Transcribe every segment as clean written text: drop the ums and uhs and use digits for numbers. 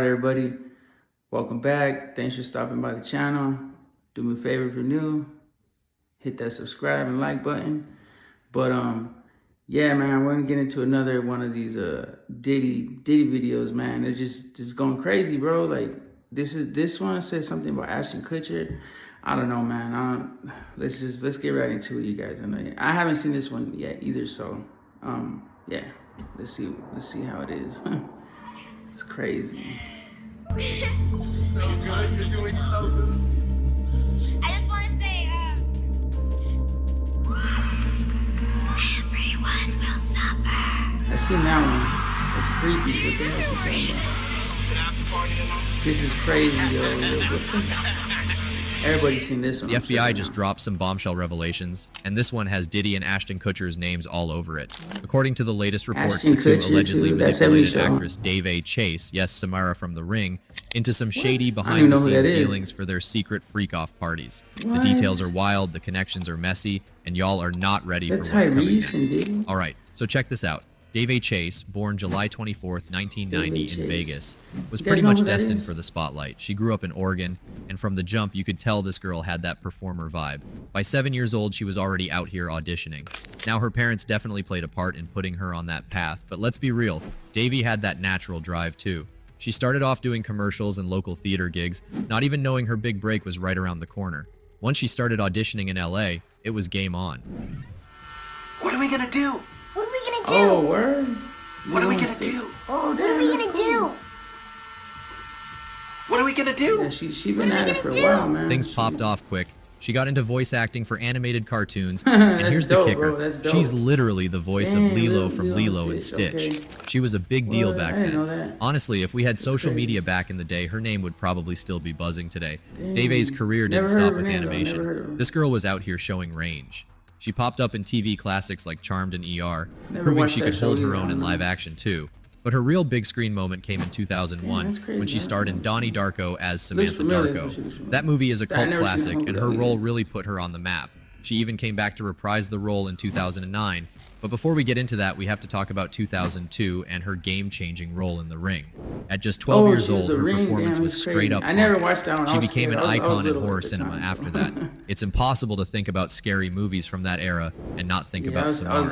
everybody? Welcome back. Thanks for stopping by the channel. Do me a favor if you're new, hit that subscribe and like button. But yeah, man, we're gonna get into another one of these Diddy videos, man. They're just going crazy, bro. Like this one says something about Ashton Kutcher. I don't know, man. Let's get right into it, you guys. I haven't seen this one yet either, so yeah, let's see how it is. It's crazy. So good, you're doing so good. I just want to say, everyone will suffer. I seen that one. That's creepy. What the hell is she talking about? This is crazy, yo. Everybody's seen this one. The FBI just dropped some bombshell revelations, and this one has Diddy and Ashton Kutcher's names all over it. According to the latest reports, the two allegedly manipulated actress Dave Chase, yes, Samara from The Ring, into some shady behind-the-scenes dealings for their secret freak-off parties. The details are wild, the connections are messy, and y'all are not ready for what's coming next. Alright, so check this out. Dave Chase, born July 24th, 1990 in Vegas, was pretty much destined for the spotlight. She grew up in Oregon, and from the jump, you could tell this girl had that performer vibe. By 7 years old, she was already out here auditioning. Now, her parents definitely played a part in putting her on that path, but let's be real, Davey had that natural drive too. She started off doing commercials and local theater gigs, not even knowing her big break was right around the corner. Once she started auditioning in LA, it was game on. What are we gonna do? What are we gonna do? Oh, word. What are we gonna do? Oh, What are we gonna do? What are we gonna do? Yeah, she been at it for a while, man. Things popped off quick. She got into voice acting for animated cartoons, and here's the kicker. She's literally the voice of Lilo from Lilo and Stitch. Okay. She was a big deal back then. Honestly, if we had social media back in the day, her name would probably still be buzzing today. Dave's career didn't stop with animation. This girl was out here showing range. She popped up in TV classics like Charmed and ER, proving she could hold her own in live action too. But her real big screen moment came in 2001 when she starred in Donnie Darko as Samantha Darko. That movie is a cult classic, and her role really put her on the map. She even came back to reprise the role in 2009. But before we get into that, we have to talk about 2002 and her game-changing role in The Ring. At just 12 years old, her performance was straight up haunting. She became an icon in horror cinema after that. It's impossible to think about scary movies from that era and not think about Samara.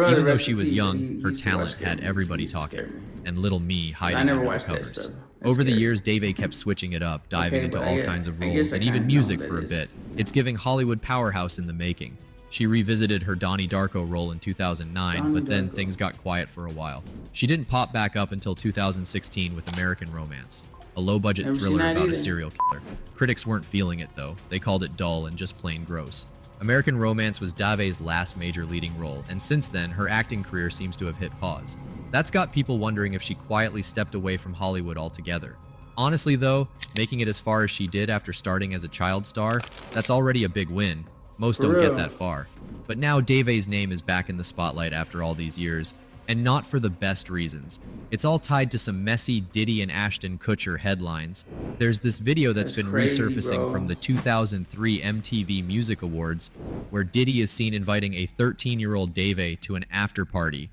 Even though she was young, her talent had everybody talking, and little me hiding under the covers. Over the years, Dave kept switching it up, diving into all kinds of roles, and even music for a bit. It's giving Hollywood powerhouse in the making. She revisited her Donnie Darko role in 2009, but then things got quiet for a while. She didn't pop back up until 2016 with American Romance, a low-budget thriller about a serial killer. Critics weren't feeling it, though. They called it dull and just plain gross. American Romance was Dave's last major leading role, and since then, her acting career seems to have hit pause. That's got people wondering if she quietly stepped away from Hollywood altogether. Honestly though, making it as far as she did after starting as a child star, that's already a big win. Most don't get that far. But now Dave's name is back in the spotlight after all these years, and not for the best reasons. It's all tied to some messy Diddy and Ashton Kutcher headlines. There's this video that's been resurfacing from the 2003 MTV Music Awards, where Diddy is seen inviting a 13-year-old Dave to an after party.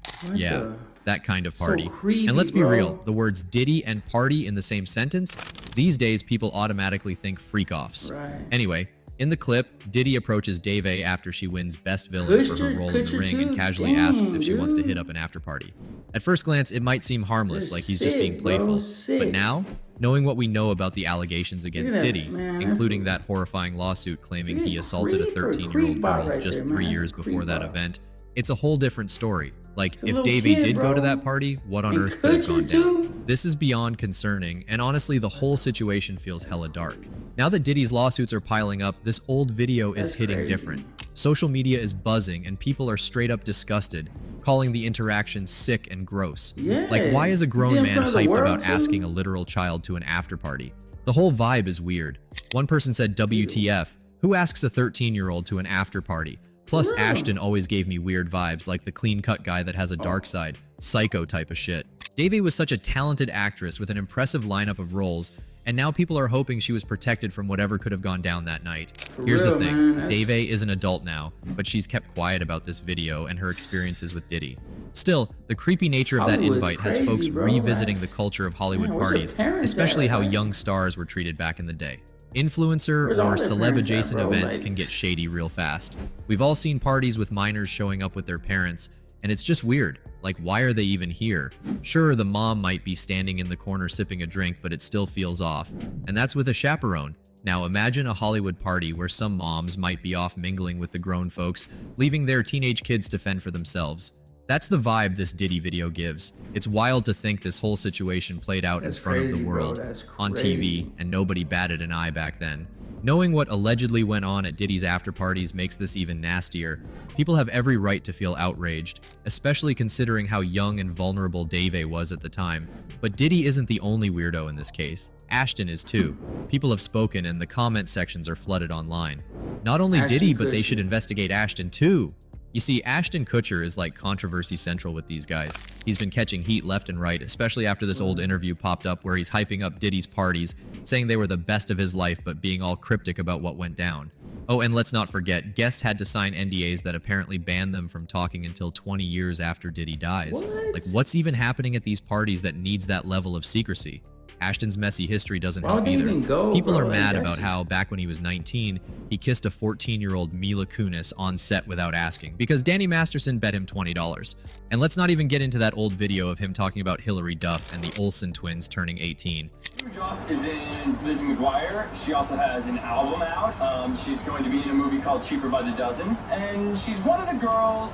That kind of party. And let's be real, the words Diddy and party in the same sentence, these days people automatically think freak-offs. Anyway, in the clip, Diddy approaches Dave after she wins Best Villain for her role in The Ring and casually asks if she wants to hit up an after-party. At first glance, it might seem harmless, like he's just being playful. But now, knowing what we know about the allegations against Diddy, including that horrifying lawsuit claiming he assaulted a 13-year-old girl just 3 years before that event, it's a whole different story. Like, if Davey did go to that party, what on earth could have gone down? This is beyond concerning, and honestly, the whole situation feels hella dark. Now that Diddy's lawsuits are piling up, this old video is hitting different. Social media is buzzing, and people are straight up disgusted, calling the interaction sick and gross. Like, why is a grown man hyped about asking a literal child to an after party? The whole vibe is weird. One person said, WTF, who asks a 13-year-old to an after party? Plus, Ashton always gave me weird vibes, like the clean-cut guy that has a dark side. Psycho type of shit. Davey was such a talented actress with an impressive lineup of roles, And now people are hoping she was protected from whatever could have gone down that night. For Here's real, the thing, man, that's- Dave is an adult now, but she's kept quiet about this video and her experiences with Diddy. Still, the creepy nature of that Hollywood's invite has crazy, folks bro. revisiting Like, the culture of Hollywood man, where's her parties, parents especially at, how right? young stars were treated back in the day. Influencer Where's all or their celeb parents at, adjacent bro? events Like- can get shady real fast. We've all seen parties with minors showing up with their parents, and it's just weird. Like, why are they even here? Sure, the mom might be standing in the corner sipping a drink, but it still feels off. And that's with a chaperone. Now imagine a Hollywood party where some moms might be off mingling with the grown folks, leaving their teenage kids to fend for themselves. That's the vibe this Diddy video gives. It's wild to think this whole situation played out That's in front of crazy, the bro. world, That's on crazy. TV, and nobody batted an eye back then. Knowing what allegedly went on at Diddy's after parties makes this even nastier. People have every right to feel outraged, especially considering how young and vulnerable Dave was at the time. But Diddy isn't the only weirdo in this case. Ashton is too. People have spoken and the comment sections are flooded online. Not only Ashton Diddy, but they Kutcher. should investigate Ashton too. You see, Ashton Kutcher is like controversy central with these guys. He's been catching heat left and right, especially after this old interview popped up where he's hyping up Diddy's parties, saying they were the best of his life but being all cryptic about what went down. Oh, and let's not forget, guests had to sign NDAs that apparently banned them from talking until 20 years after Diddy dies. What? Like, what's even happening at these parties that needs that level of secrecy? Ashton's messy history doesn't Why help would they either. even go, People bro? are Like, mad that's about just- how back when he was 19, he kissed a 14-year-old Mila Kunis on set without asking because Danny Masterson bet him $20. And let's not even get into that old video of him talking about Hilary Duff and the Olsen twins turning 18. Duff is in Lizzie McGuire. She also has an album out. She's going to be in a movie called Cheaper by the Dozen. And she's one of the girls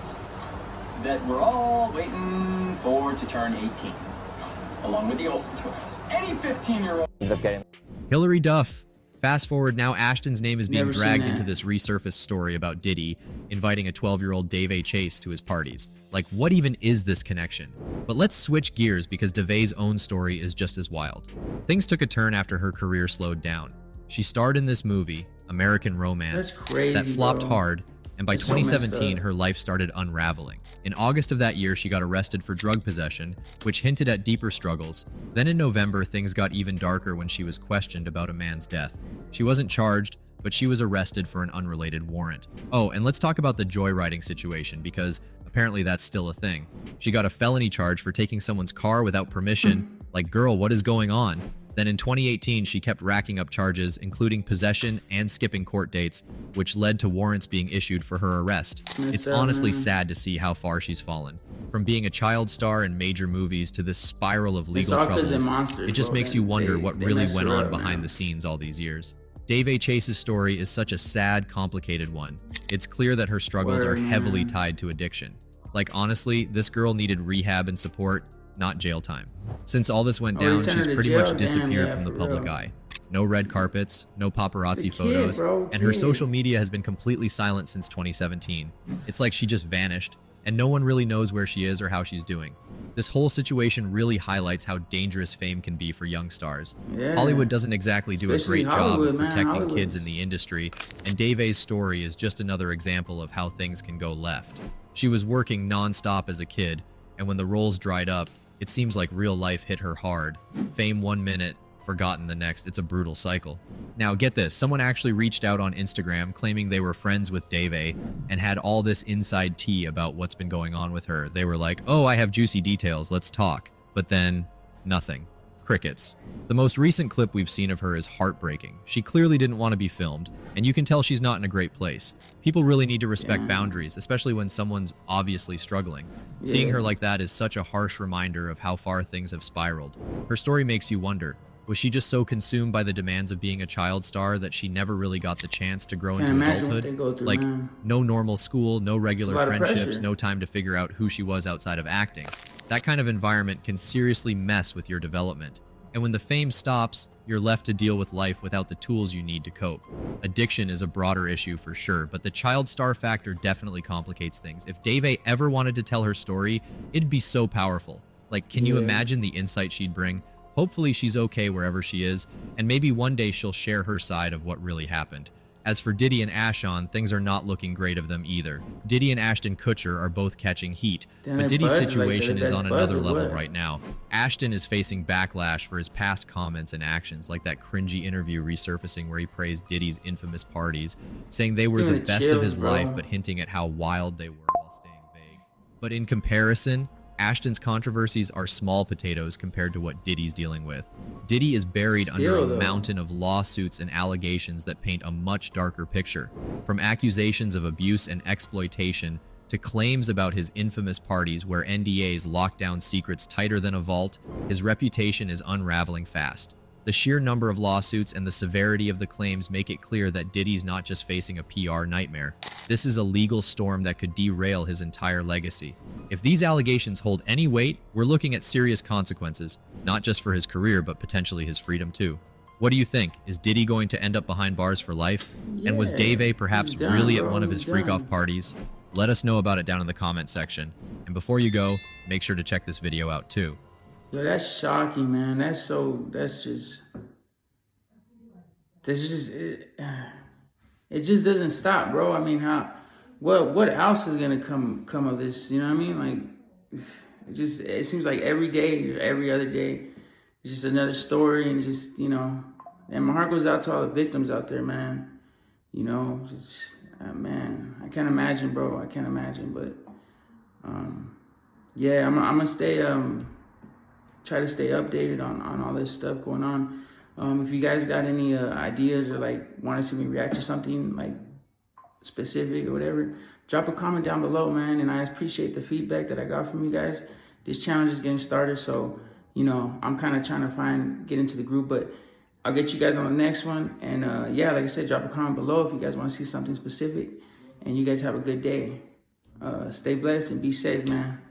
that we're all waiting for to turn 18, along with the Olsen twins. Any 15-year-old. Hilary Duff. Fast forward, now Ashton's name is being Never seen dragged that. into this resurfaced story about Diddy inviting a 12-year-old Dave Chase to his parties. Like, what even is this connection? But let's switch gears because Dave's own story is just as wild. Things took a turn after her career slowed down. She starred in this movie, American Romance, That's crazy, that flopped bro. hard, and by That's so messed 2017, up. her life started unraveling. In August of that year, she got arrested for drug possession, which hinted at deeper struggles. Then in November, things got even darker when she was questioned about a man's death. She wasn't charged, but she was arrested for an unrelated warrant. Oh, and let's talk about the joyriding situation, because apparently that's still a thing. She got a felony charge for taking someone's car without permission. Like, girl, what is going on? Then in 2018, she kept racking up charges, including possession and skipping court dates, which led to warrants being issued for her arrest. It's honestly sad to see how far she's fallen. From being a child star in major movies to this spiral of legal all 'cause they're troubles, monsters, it just bro. makes you wonder They what really messed went her on up, behind man. the scenes all these years. Dave Chase's story is such a sad, complicated one. It's clear that her struggles Word, are heavily man. tied to addiction. Like, honestly, this girl needed rehab and support, not jail time. Since all this went Oh, they down, sent she's her to pretty jail? much Damn, disappeared yeah, from the for public real. eye. No red carpets, no paparazzi The kid, photos, bro, and her kid. social media has been completely silent since 2017. It's like she just vanished, and no one really knows where she is or how she's doing. This whole situation really highlights how dangerous fame can be for young stars. Yeah. Hollywood doesn't exactly do Especially a great job Hollywood, of man. protecting Hollywood. kids in the industry, and Dave's story is just another example of how things can go left. She was working non-stop as a kid, and when the roles dried up, it seems like real life hit her hard. Fame 1 minute, forgotten the next. It's a brutal cycle. Now get this, someone actually reached out on Instagram claiming they were friends with Dave and had all this inside tea about what's been going on with her. They were like, oh, I have juicy details, let's talk. But then, nothing. Crickets. The most recent clip we've seen of her is heartbreaking. She clearly didn't want to be filmed, and you can tell she's not in a great place. People really need to respect boundaries, especially when someone's obviously struggling. Seeing her like that is such a harsh reminder of how far things have spiraled. Her story makes you wonder, was she just so consumed by the demands of being a child star that she never really got the chance to grow Can't into imagine what adulthood? they go through, Like, man. no normal school, no It's a regular lot of friendships, pressure. no time to figure out who she was outside of acting. That kind of environment can seriously mess with your development. And when the fame stops, you're left to deal with life without the tools you need to cope. Addiction is a broader issue for sure, but the child star factor definitely complicates things. If Dave ever wanted to tell her story, it'd be so powerful. Like, can you Yeah. imagine the insight she'd bring? Hopefully she's okay wherever she is, and maybe one day she'll share her side of what really happened. As for Diddy and Ashton, things are not looking great of them either. Diddy and Ashton Kutcher are both catching heat, but Diddy's situation is on another level right now. Ashton is facing backlash for his past comments and actions, like that cringy interview resurfacing where he praised Diddy's infamous parties, saying they were the best of his life, but hinting at how wild they were while staying vague. But in comparison, Ashton's controversies are small potatoes compared to what Diddy's dealing with. Diddy is buried under a mountain of lawsuits and allegations that paint a much darker picture. From accusations of abuse and exploitation to claims about his infamous parties where NDAs lock down secrets tighter than a vault, his reputation is unraveling fast. The sheer number of lawsuits and the severity of the claims make it clear that Diddy's not just facing a PR nightmare. This is a legal storm that could derail his entire legacy. If these allegations hold any weight, we're looking at serious consequences, not just for his career, but potentially his freedom too. What do you think? Is Diddy going to end up behind bars for life? And was Dave A perhaps really at one of his freak-off parties? Let us know about it down in the comment section. And before you go, make sure to check this video out too. Yo, that's shocking, man. It just doesn't stop, bro. I mean, what else is gonna come of this? You know what I mean? Like, it seems like every day or every other day, it's just another story, and just, you know, and my heart goes out to all the victims out there, man. You know, just, man, I can't imagine, bro. I can't imagine, but, yeah, I'm gonna try to stay updated on all this stuff going on. If you guys got any ideas or like want to see me react to something like specific or whatever, drop a comment down below, man. And I appreciate the feedback that I got from you guys. This challenge is getting started, so, you know, I'm kind of trying to get into the group, but I'll get you guys on the next one. And yeah, like I said, drop a comment below if you guys want to see something specific. And you guys have a good day. Stay blessed and be safe, man.